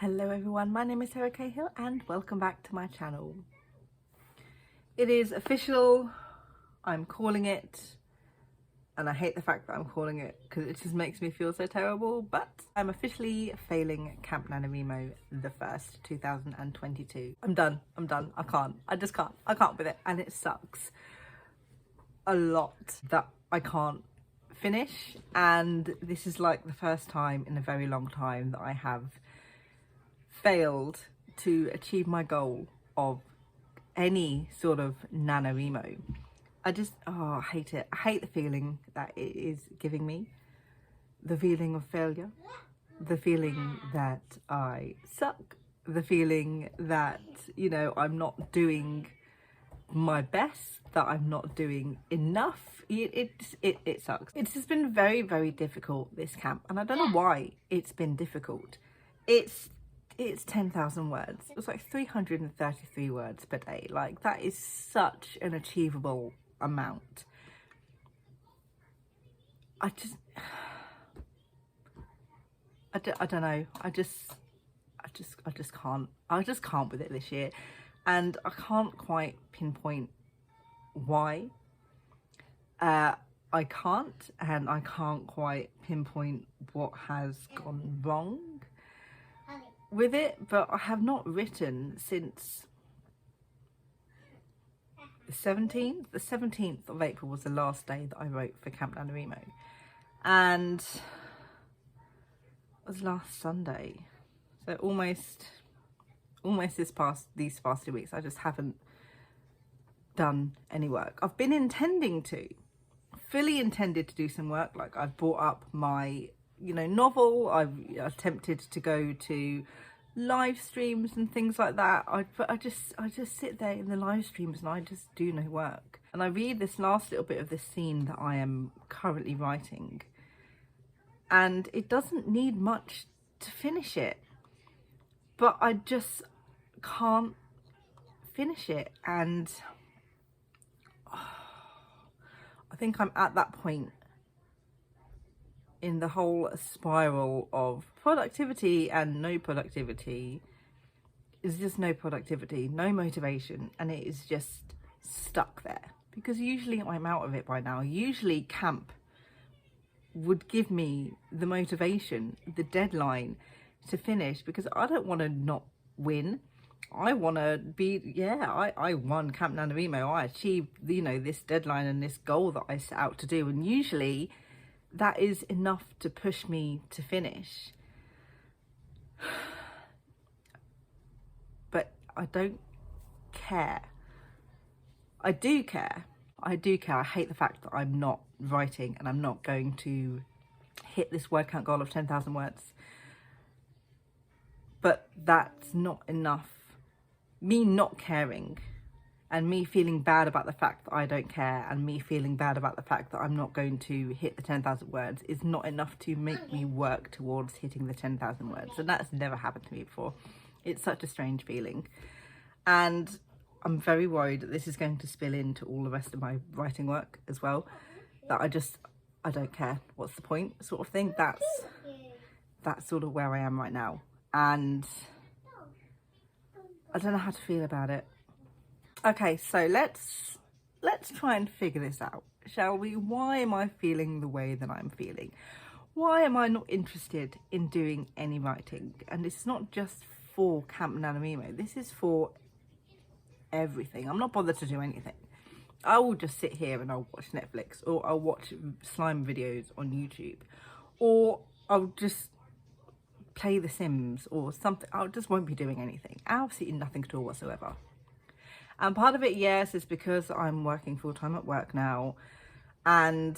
Hello everyone, my name is Sarah Cahill and welcome back to my channel. It is official, I'm calling it, and I hate the fact that I'm calling it because it just makes me feel so terrible, but I'm officially failing Camp NaNoWriMo the 1st, 2022. I'm done, I can't with it, and it sucks a lot that I can't finish, and this is like the first time in a very long time that I have failed to achieve my goal of any sort of NaNoWriMo. I hate it. I hate the feeling that it is giving me. The feeling of failure. The feeling that I suck. The feeling that, you know, I'm not doing my best, that I'm not doing enough. It sucks. It's just been very, very difficult, this camp, and I don't know why it's been difficult. It's 10,000 words. It was like 333 words per day. Like, that is such an achievable amount. I don't know. I just can't with it this year, and I can't quite pinpoint why. I can't quite pinpoint what has gone wrong with it, but I have not written since the 17th. The 17th of April was the last day that I wrote for Camp NaNoWriMo, and it was last Sunday. So almost these past 2 weeks, I just haven't done any work. I've been fully intended to do some work. Like, I've brought up my novel. I've attempted to go to live streams and things like that. But I just sit there in the live streams and I just do no work. And I read this last little bit of this scene that I am currently writing, and it doesn't need much to finish it, but I just can't finish it. And I think I'm at that point in the whole spiral of productivity and no productivity. Is just no productivity, no motivation, and it is just stuck there, because usually I'm out of it by now. Usually camp would give me the motivation, the deadline to finish, because I don't want to not win. I want to be, I won Camp NaNoWriMo. I achieved, this deadline and this goal that I set out to do, and usually that is enough to push me to finish. But I don't care. I do care. I hate the fact that I'm not writing and I'm not going to hit this word count goal of 10,000 words. But that's not enough. Me not caring and me feeling bad about the fact that I don't care, and me feeling bad about the fact that I'm not going to hit the 10,000 words is not enough to make me work towards hitting the 10,000 words. And that's never happened to me before. It's such a strange feeling. And I'm very worried that this is going to spill into all the rest of my writing work as well. That I don't care. What's the point, sort of thing. That's sort of where I am right now. And I don't know how to feel about it. Okay, so let's try and figure this out, shall we? Why am I feeling the way that I'm feeling? Why am I not interested in doing any writing? And it's not just for Camp NaNoWriMo. This is for everything. I'm not bothered to do anything. I will just sit here and I'll watch Netflix, or I'll watch slime videos on YouTube, or I'll just play The Sims or something. I just won't be doing anything. Absolutely nothing at all whatsoever. And part of it, yes, is because I'm working full-time at work now, and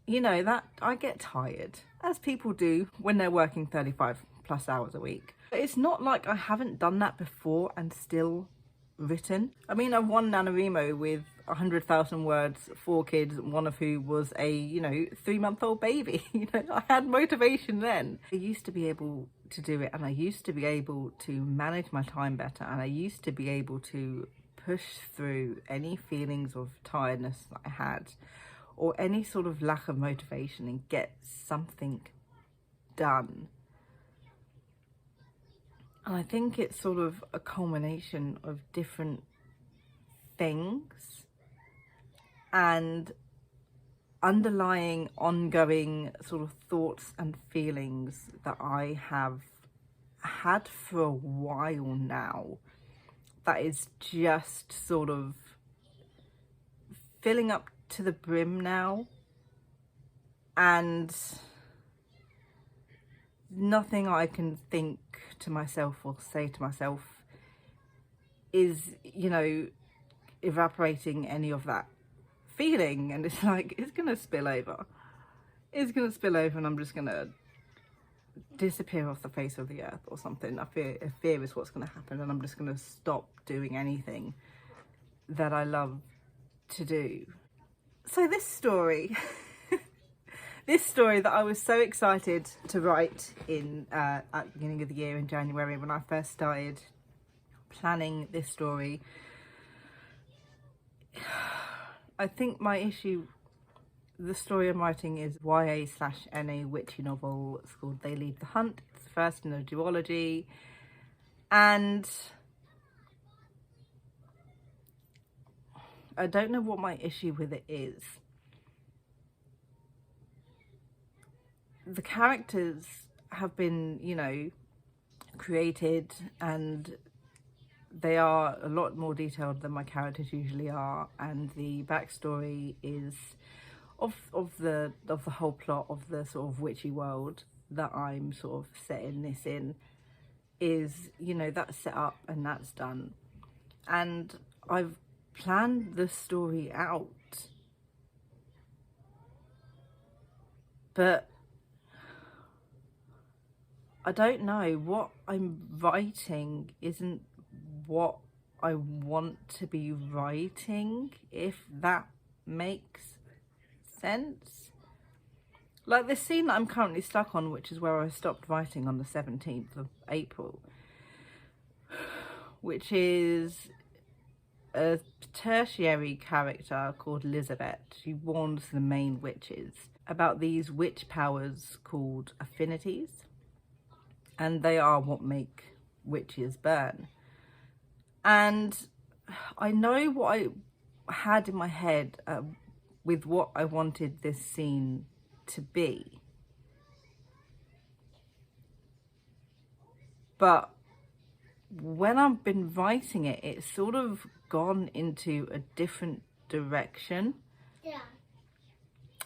that I get tired, as people do when they're working 35 plus hours a week. But it's not like I haven't done that before and still written. I mean, I've won NaNoWriMo with 100,000 words, 4 kids, one of who was a 3-month-old baby. I had motivation then. I used to be able to do it, and I used to be able to manage my time better, and I used to be able to push through any feelings of tiredness that I had, or any sort of lack of motivation, and get something done. And I think it's sort of a culmination of different things and underlying, ongoing sort of thoughts and feelings that I have had for a while now, that is just sort of filling up to the brim now, and nothing I can think to myself or say to myself is, you know, evaporating any of that feeling. And it's like, it's gonna spill over. It's gonna spill over and I'm just gonna disappear off the face of the earth or something. I fear is what's gonna happen, and I'm just gonna stop doing anything that I love to do. So this story this story that I was so excited to write in at the beginning of the year in January, when I first started planning this story, I think my issue, the story I'm writing is YA/NA witchy novel. It's called They Lead the Hunt. It's the first in a duology, and I don't know what my issue with it is. The characters have been, you know, created, and they are a lot more detailed than my characters usually are, and the backstory is of the whole plot of the sort of witchy world that I'm sort of setting this in is, you know, that's set up and that's done, and I've planned the story out, but I don't know, what I'm writing isn't what I want to be writing, if that makes sense. Like this scene that I'm currently stuck on, which is where I stopped writing on the 17th of April, which is a tertiary character called Elizabeth. She warns the main witches about these witch powers called affinities, and they are what make witches burn. And I know what I had in my head with what I wanted this scene to be, but when I've been writing it, it's sort of gone into a different direction. Yeah.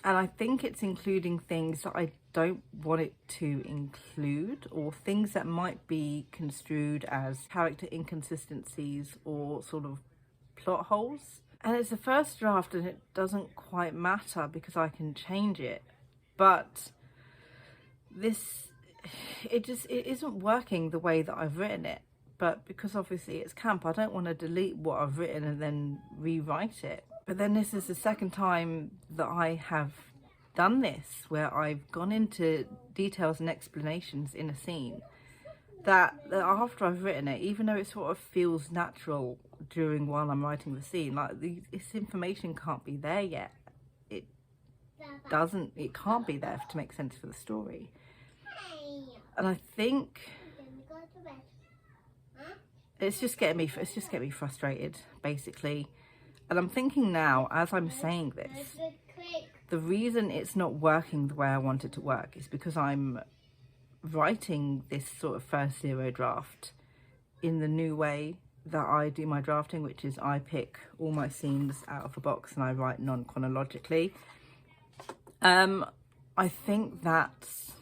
And I think it's including things that I don't want it to include, or things that might be construed as character inconsistencies or sort of plot holes. And it's the first draft and it doesn't quite matter because I can change it. But it isn't working the way that I've written it. But because obviously it's camp, I don't want to delete what I've written and then rewrite it. But then this is the second time that I have done this, where I've gone into details and explanations in a scene that after I've written it, even though it sort of feels natural while I'm writing the scene, like this information can't be there yet. It can't be there to make sense for the story. And I think it's just getting me frustrated, basically. And I'm thinking now, as I'm saying this, the reason it's not working the way I want it to work is because I'm writing this sort of first zero draft in the new way that I do my drafting, which is I pick all my scenes out of a box and I write non-chronologically. I think that's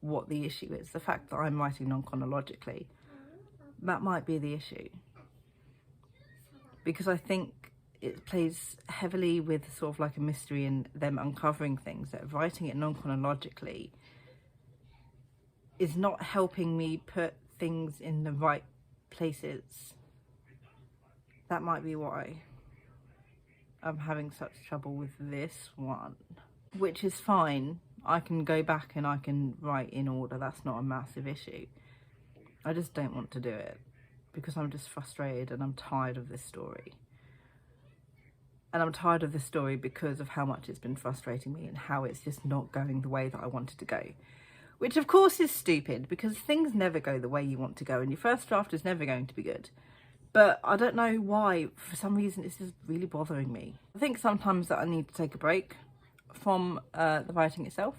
what the issue is, the fact that I'm writing non-chronologically. That might be the issue, because I think it plays heavily with sort of like a mystery and them uncovering things, that writing it non-chronologically is not helping me put things in the right places. That might be why I'm having such trouble with this one, which is fine. I can go back and I can write in order. That's not a massive issue. I just don't want to do it because I'm just frustrated and I'm tired of this story. And I'm tired of this story because of how much it's been frustrating me and how it's just not going the way that I wanted to go. which of course is stupid because things never go the way you want to go and your first draft is never going to be good. But I don't know why, for some reason it's just really bothering me. I think sometimes that I need to take a break from the writing itself,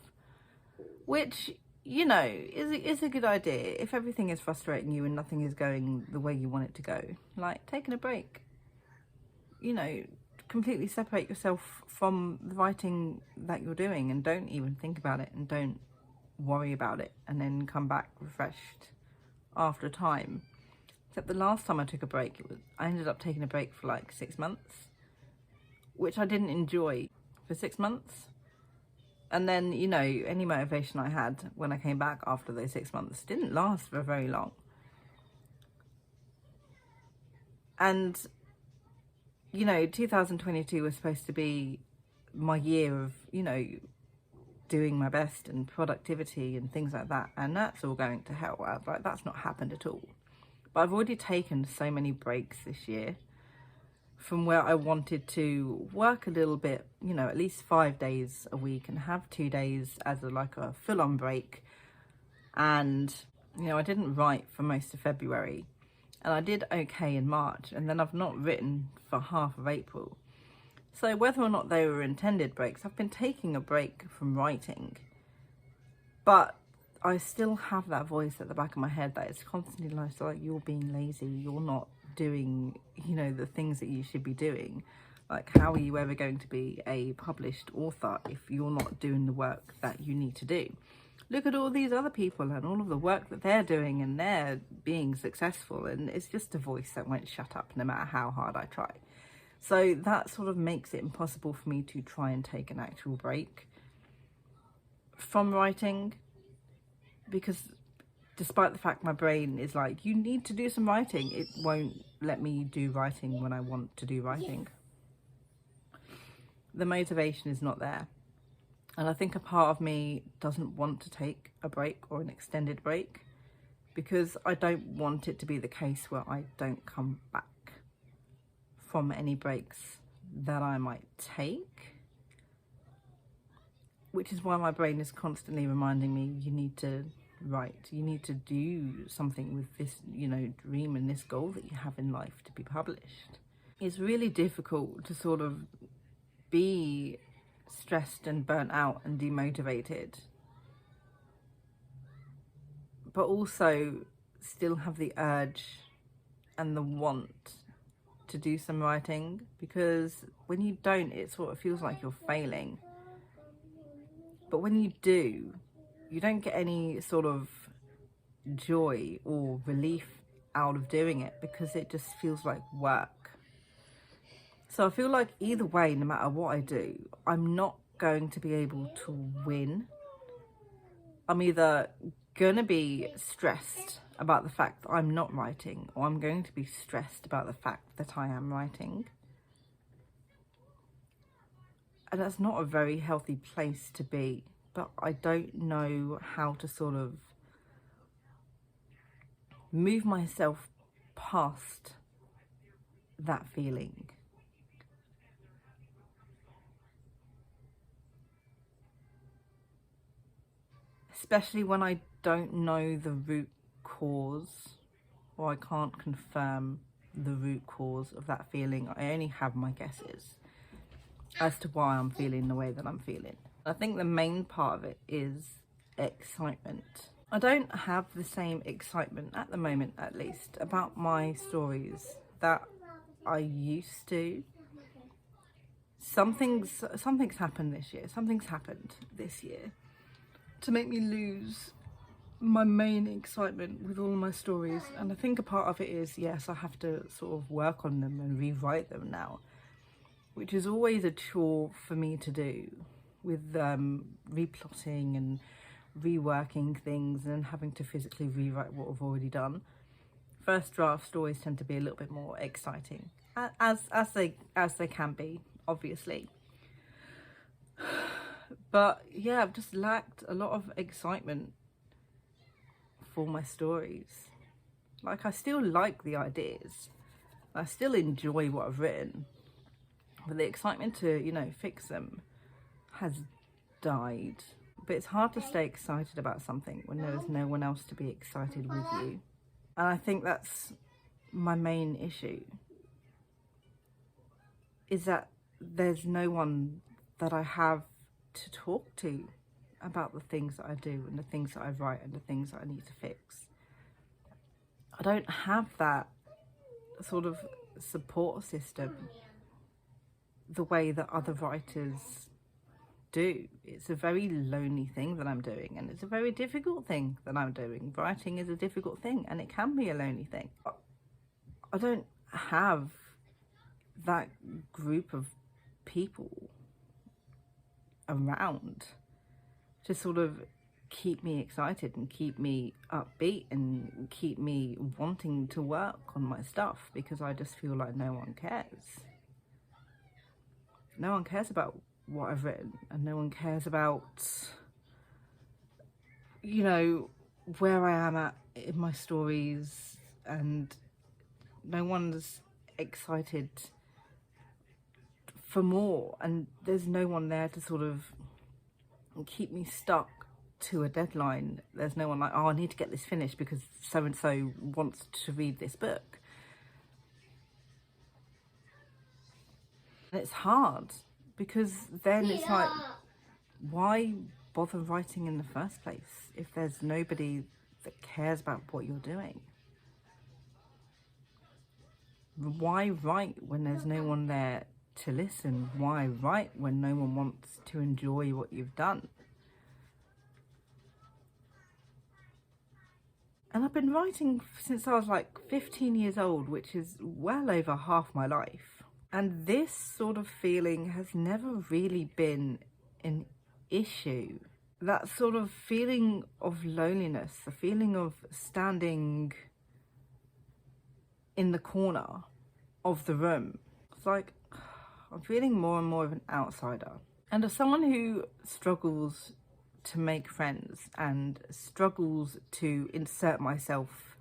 which, you know, is a good idea. If everything is frustrating you and nothing is going the way you want it to go, like taking a break, you know, completely separate yourself from the writing that you're doing and don't even think about it and don't worry about it, and then come back refreshed after time. Except the last time I took a break, I ended up taking a break for like 6 months, which I didn't enjoy for 6 months. And then, you know, any motivation I had when I came back after those 6 months didn't last for very long. And, you know, 2022 was supposed to be my year of, you know, doing my best and productivity and things like that. And that's all going to hell. Like, that's not happened at all. But I've already taken so many breaks this year from where I wanted to work a little bit, you know, at least 5 days a week and have 2 days as like a full-on break. And, you know, I didn't write for most of February and I did okay in March, and then I've not written for half of April. So whether or not they were intended breaks, I've been taking a break from writing, but I still have that voice at the back of my head that is constantly like, you're being lazy, you're not doing, you know, the things that you should be doing. Like, how are you ever going to be a published author if you're not doing the work that you need to do? Look at all these other people and all of the work that they're doing, and they're being successful, and it's just a voice that won't shut up no matter how hard I try. So that sort of makes it impossible for me to try and take an actual break from writing, because despite the fact my brain is like, you need to do some writing, it won't let me do writing when I want to do writing. The motivation is not there. And I think a part of me doesn't want to take a break or an extended break, because I don't want it to be the case where I don't come back from any breaks that I might take. Which is why my brain is constantly reminding me, you need to write, you need to do something with this, you know, dream and this goal that you have in life to be published. It's really difficult to sort of be stressed and burnt out and demotivated, but also still have the urge and the want to do some writing, because when you don't, it sort of feels like you're failing. But when you do, you don't get any sort of joy or relief out of doing it, because it just feels like work. So I feel like either way, no matter what I do, I'm not going to be able to win. I'm either going to be stressed about the fact that I'm not writing, or I'm going to be stressed about the fact that I am writing. And that's not a very healthy place to be, but I don't know how to sort of move myself past that feeling. Especially when I don't know the root cause, or I can't confirm the root cause of that feeling. I only have my guesses as to why I'm feeling the way that I'm feeling. I think the main part of it is excitement. I don't have the same excitement at the moment, at least, about my stories that I used to. Something's happened this year. Something's happened this year to make me lose my main excitement with all of my stories. And I think a part of it is, yes, I have to sort of work on them and rewrite them now, which is always a chore for me to do, with replotting and reworking things and having to physically rewrite what I've already done. First draft stories tend to be a little bit more exciting, as they can be, obviously. But yeah, I've just lacked a lot of excitement for my stories. Like, I still like the ideas, I still enjoy what I've written, but the excitement to, you know, fix them has died. But it's hard to stay excited about something when there is no one else to be excited with you. And I think that's my main issue, is that there's no one that I have to talk to about the things that I do and the things that I write and the things that I need to fix. I don't have that sort of support system the way that other writers do. It's a very lonely thing that I'm doing, and it's a very difficult thing that I'm doing. Writing is a difficult thing, and it can be a lonely thing. I don't have that group of people around to sort of keep me excited and keep me upbeat and keep me wanting to work on my stuff, because I just feel like no one cares. No one cares about what I've written, and no one cares about, you know, where I am at in my stories, and no one's excited for more, and there's no one there to sort of keep me stuck to a deadline. There's no one like, oh, I need to get this finished because so and so wants to read this book. And it's hard, because then it's like, why bother writing in the first place if there's nobody that cares about what you're doing? Why write when there's no one there to listen? Why write when no one wants to enjoy what you've done? And I've been writing since I was like 15 years old, which is well over half my life. And this sort of feeling has never really been an issue. That sort of feeling of loneliness, the feeling of standing in the corner of the room. It's like, I'm feeling more and more of an outsider. And as someone who struggles to make friends and struggles to insert myself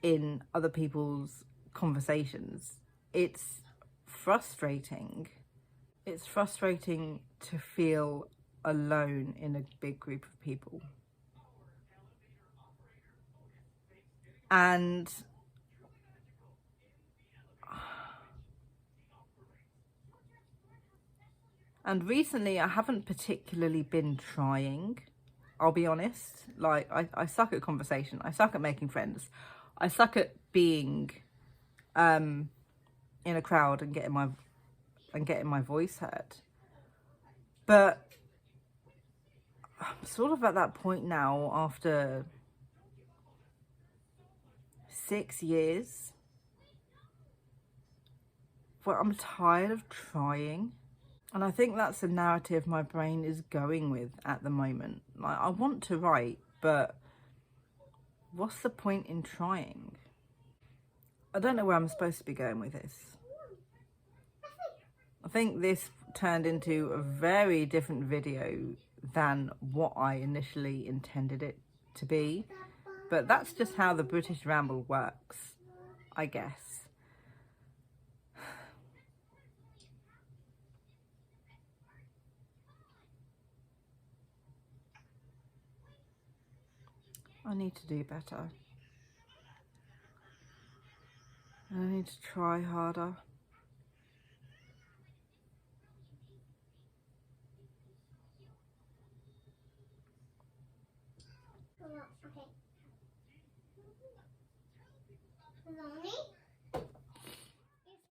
in other people's conversations, it's frustrating. It's frustrating to feel alone in a big group of people. And recently I haven't particularly been trying, I'll be honest. Like, I suck at conversation, I suck at making friends, I suck at being in a crowd and getting my voice heard. But I'm sort of at that point now, after 6 years, where I'm tired of trying. And I think that's the narrative my brain is going with at the moment. Like, I want to write, but what's the point in trying? I don't know where I'm supposed to be going with this. I think this turned into a very different video than what I initially intended it to be. But that's just how the British Ramble works, I guess. I need to do better. And I need to try harder. Okay.